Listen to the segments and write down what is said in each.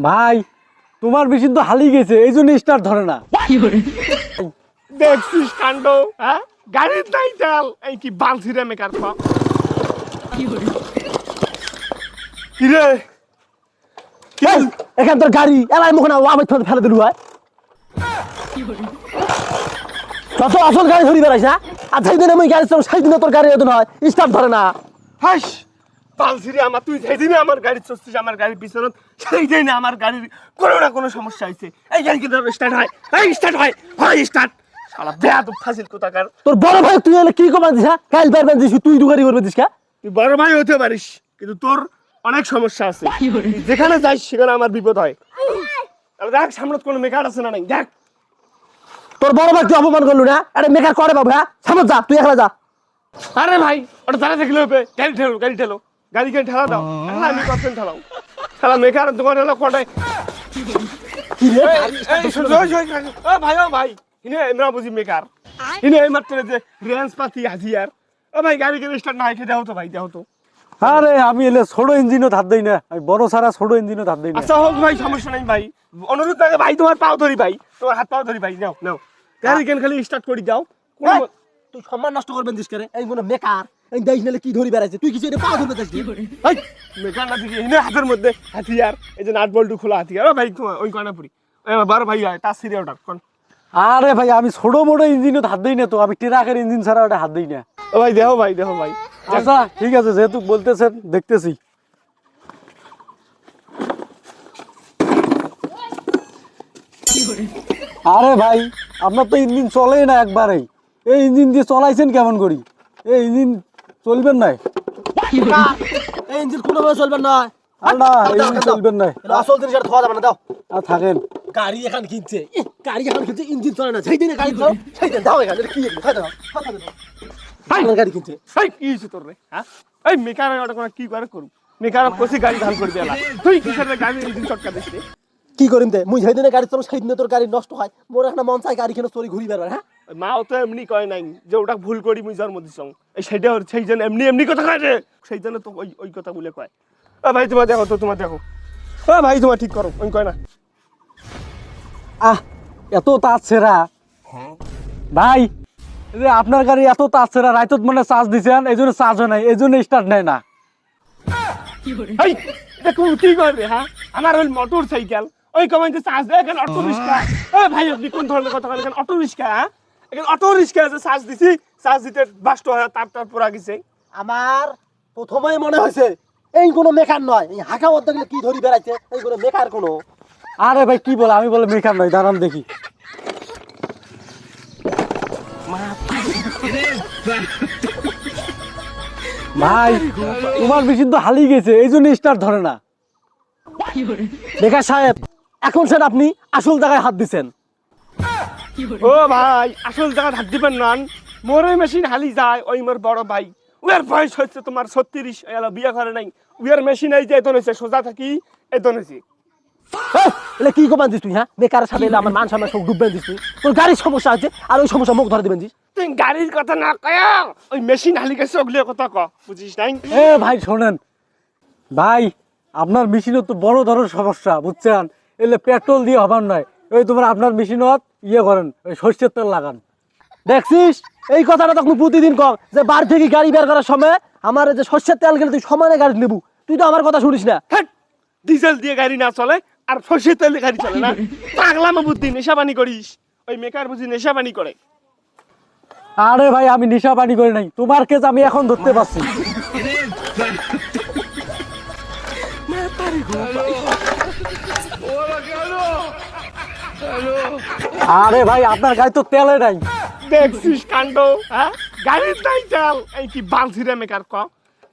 ভাই তোমার মেশিন তো হারিয়ে গেছে, এই জন্য স্টার্ট ধরে না। দেখছিস কাণ্ড? হ্যাঁ, গাড়ির নাই তেল, এই কি বালছিরে মেকার পাও। কি রে এখান তোর গাড়ি এলাই মুখ না আমি ফেলে দিলু হয় তত আসল গাড়ি ধরি বেড়াইছ না। আর যেই দিন আমি গাড়ি চালাম সেই দিনে তোর গাড়ি এত নয় স্টার্ট ধরে না। হাস বালছিরে আমার, তুই যেদিনে আমার গাড়ি চলছিস আমার গাড়ির পিছনে, সেই দিনে আমার গাড়ির কোনো না কোনো সমস্যা হয়েছে। এই গাড়ি কিন্তু স্টার্ট হয়, এই স্টার্ট হয়, হয় স্টার্ট। শালা বেয়াদব ফাজিল কোথাকার। তোর বড় ভাই তুই এলে কি কমান দিস? কাল পারবেন দিস তুই দুগাড়ি করবে দিস কা? তুই বড় ভাই হতে পারিস কিন্তু তোর অনেক সমস্যা আছে। তুই যেখানে যাইস সেখানে আমার বিপদ হয়। তাহলে দেখ সামনে কোনো মেকার আছে না নাই দেখ। তোর বড় ভাই তুই অপমান করলু না? আরে মেকার করে বাবু, হ্যাঁ সামনে যা, তুই একলা যা। আরে ভাই ওটা দাঁড়া থাকলে হবে, গাড়ি ঠেলো গাড়ি ঠেলো, গাড়ি কেন ঠেলা দাও, আমি কখন ঠেলাও। খেলা মেকার দোকান হলো কটায়। ভাই ও ভাই ইনে আমরা বুঝি মেকার, ইনে এই মাত্র যে রেঞ্জ পাতি হাজিয়ার। ও ভাই গাড়ি কেন স্টার্ট না খেতে দাও তো ভাই, দাও তো। আরে আমি এলে ছোট ইঞ্জিনও ধার দেই না, আমি বড় সারা ছোট ইঞ্জিনও ধার দেই না। আচ্ছা হোক ভাই, সমস্যা নাই ভাই, অনুরোধ থাকে ভাই, তোমার পাও ধরি ভাই, তোমার হাত পাও ধরি ভাই, নাও নাও গাড়ি কেন খালি স্টার্ট করে দাও। তুই সম্মান নষ্ট করবেন দিস করে? এই মনে মেকার এই দেখ নিলে কি ধরি বেড়াইছে, তুই কিছু এটা পা ধরবে চাইছিস? ভাই মেকার না দিকে ইনে হাতের মধ্যে হাতিয়ার, এই যে নাট বল্টু খোলা হাতিয়ার। ও ভাই তোমার ওই কর্ণাপুরি বড় ভাই হয় তার সিরিয়া ওটা কোন। আরে ভাই আমি ছোট মোটো ইঞ্জিনও ধার দেই না তো, আমি ট্রাকের ইঞ্জিন ছাড়া ওটা হাত দেই না। ও ভাই দেখো ভাই, দেখো ভাই। আচ্ছা ঠিক আছে, যেহেতু বলতেছেন দেখতেছি। আরে ভাই আপনার তো ইঞ্জিন চলেই না একবারেই, এই ইঞ্জিন দিয়ে চলাইছেন কেমন করি? এই ইঞ্জিন চলবেন না, এই ইঞ্জিন কোনোভাবে চলবে না। আর না এই ইঞ্জিন চলবেন না। এটা আসল জিনিস আর খাওয়া যাবে না, দাও। আর থাকেন। গাড়ি এখন কিনছে, গাড়ি এখন কিনছে, ইঞ্জিন চলে না, সেই দিনে গাড়ি চলে সেই দিন দাও। এখানে কি খাই দাও, আমার গাড়ি কিনছে। ভাই কি হইছে তোর রে? হ্যাঁ এই মেকার ওটা কোন কি করে করু? মেকার কসি গাড়ি ধাল করে দেলা, তুই কিসের গাড়ি ইঞ্জিন চটকা দিস রে? কি করিম দে মুই সেই দিনে গাড়ি চলো সেই দিনে তোর গাড়ি নষ্ট হয়। মোর এখন মন চাই গাড়ি কেন চুরি ঘুরি বেড়ায়। হ্যাঁ মাও তো এমনি কয় নাই যে ওটা ভুল করি মুই জন্ম দিছং, এই সেইটা সেই জন্য এমনি এমনি কথা কয় রে, সেই জন্য তো ওই ওই কথা বলে কয়। ও ভাই তোমার দেখো তো, তোমার দেখো। ও ভাই তোমার ঠিক করো, ওই কয় না। আহ এত তাঁত ছেঁড়া ভাই, এই যে আপনার গাড়ি এত তাঁত ছেঁড়া, রাইতত মনে চার্জ দিছেন এই জন্য চার্জ হয় নাই, এই জন্য স্টার্ট নেয় না। এই দেখো কি করে রে? হ্যাঁ আমার ওই মোটর সাইকেল ওই কমাইতে চার্জ দেয়, এখানে অটো রিক্সা। ও ভাই আপনি কোন ধরনের কথা বলেন? এখানে অটো রিক্সা, হ্যাঁ এখানে অটো রিক্সা আছে, চার্জ দিছি, চার্জ দিতে বাস্ট হয়, তার পড়া গেছে। আমার প্রথমেই মনে হয়েছে এই কোনো মেকার নয়, এই হাঁকা মধ্যে গেলে কি ধরি বেড়াইছে, এই কোনো মেকার কোনো। আরে ভাই কি বলে, আমি বলে মেকআপ নয়, দাঁড়ান দেখি। ভাই তোমার মেশিন তো হারিয়ে গেছে, এই জন্য স্টার্ট ধরে না। মেকার সাহেব এখন স্যার আপনি আসল জায়গায় হাত দিচ্ছেন। ও ভাই আসল জায়গা হাত দিবেন না, মোর ওই মেশিন হালি যায়, ওই মোর বড় ভাই উয়ার বয়স হচ্ছে তোমার 36, এলা বিয়ে করে নাই, উয়ার মেশিন এই যে এত হয়েছে, সোজা থাকি এত হয়েছে। এলে কি কমান দিস তুই? হ্যাঁ বেকারের সাথে এলে আমার মান সম্মান সব ডুববেন দিস তুই। তোর গাড়ির সমস্যা আছে আর ওই সমস্যা মুখ ধরে দিবেন দিস। তুই গাড়ির কথা না কয়া ওই মেশিন হালি গেছে ওগুলো কথা ক, বুঝিস নাই? এ ভাই শোনেন ভাই, আপনার মেশিনের তো বড় ধরনের সমস্যা বুঝছেন, এলে পেট্রোল দিয়ে হবার নয়, ওই তোমার আপনার মেশিনত ইয়ে করেন, ওই সর্ষের তেল লাগান। দেখছিস এই কথাটা তখন প্রতিদিন কম যে বার থেকে গাড়ি বের করার সময় আমার যে শস্যের তেল গেলে তুই সমানে গাড়ি নেবু, তুই তো আমার কথা শুনিস না। হ্যাঁ ডিজেল দিয়ে গাড়ি না চলে আর সর্ষের তেল দিয়ে গাড়ি চলে না? পাগলামো বুদ্ধি, নেশাবানি করিস। ওই মেকার বুঝি নেশাবানি করে। আরে ভাই আমি নেশা পানি করি নাই, তোমার কেস আমি এখন ধরতে পারছি। আরে ভাই আপনার গাড়ি তো তেলে নাই। দেখছিস কাণ্ড? হ্যাঁ গাড়ির নাই তেল, এই কি বালছিরে মেকার ক,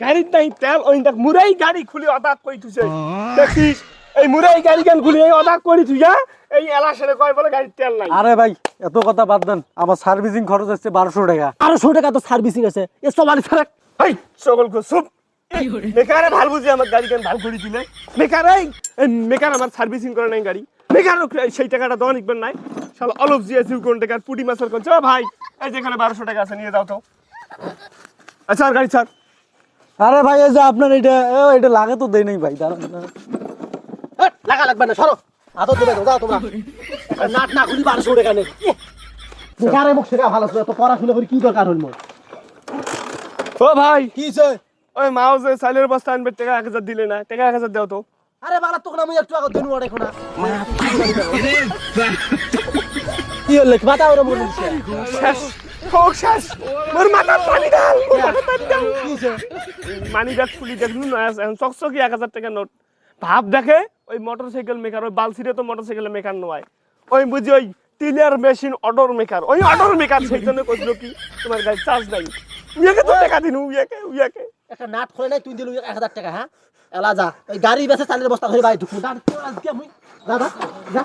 গাড়ির নাই তেল, ওই দেখ মুরাই গাড়ি খুলে অদাক কই তুইছে। দেখছিস এই মুরাই গাড়ি কেন খুলে এই অদাক করি তুই? হ্যাঁ এই এলাশেরে কয় বলে গাড়ির তেল নাই। আরে ভাই এত কথা বাদ দেন, আমার সার্ভিসিং খরচ হচ্ছে 1200 টাকা। 1200 টাকা তো সার্ভিসিং আছে, এ সব আলি ছাড়া। এই সকল কো চুপ। মেকারে ভাল বুঝি আমার গাড়ি কেন ভাল করে দিলে? মেকার এই মেকার আমার সার্ভিসিং করে নাই গাড়ি, মেকার সেই টাকাটা দেওয়া নিকবেন নাই। শালা অলপ জিএসি কোন টাকার পুটি মাছের কোন? ও ভাই এই যেখানে 1200 টাকা আছে নিয়ে যাও তো। আচ্ছা আর গাড়ি ছাড়। আরে ভাই এই যে আপনার এটা লাগে তো দেই নাই ভাই, দাঁড়ান। লাগা লাগবে না সরো আদর দেবে যাও তোমরা একটা নাট না খুলি 1200 টাকা নেই বেকারে মুখ শেখা ভালো ছিল তো পড়াশোনা করে কি দরকার হল মোর ও ভাই কি হইছে ওই মাও যে চালের বস্তা আনবে টাকা 1000 দিলে না টাকা 1000 দাও তো আরে বালা তোকে আমি একটু আগে দিনু আড়ে কোনা কি হল মাথা ওরে মোর দিছে শেষ হোক শেষ মোর মাথা পানি ঢাল মোর মাথা পানি ঢাল কি হইছে মানি ব্যাগ খুলি দেখলু না এখন চকচকি 1000 টাকা নোট ভাব দেখে ওই মোটরসাইকেল মেকার ওই বালসিরে তো মোটরসাইকেল মেকার নয় ওই বুঝি ওই টিলার মেশিন অর্ডার মেকার ওই অর্ডার মেকার সেই জন্য কইছিল কি তোমার গাড়ি চার্জ নাই উইয়াকে তো টাকা দিনু উইয়াকে একটা নাট খুলে নাই তুই দিলু 1000 টাকা হ্যাঁ এলা যা ওই গাড়ি বেচে চালের বস্তা ধরে বাই ঢুকু দাঁড় আজকে আমি যা যা যা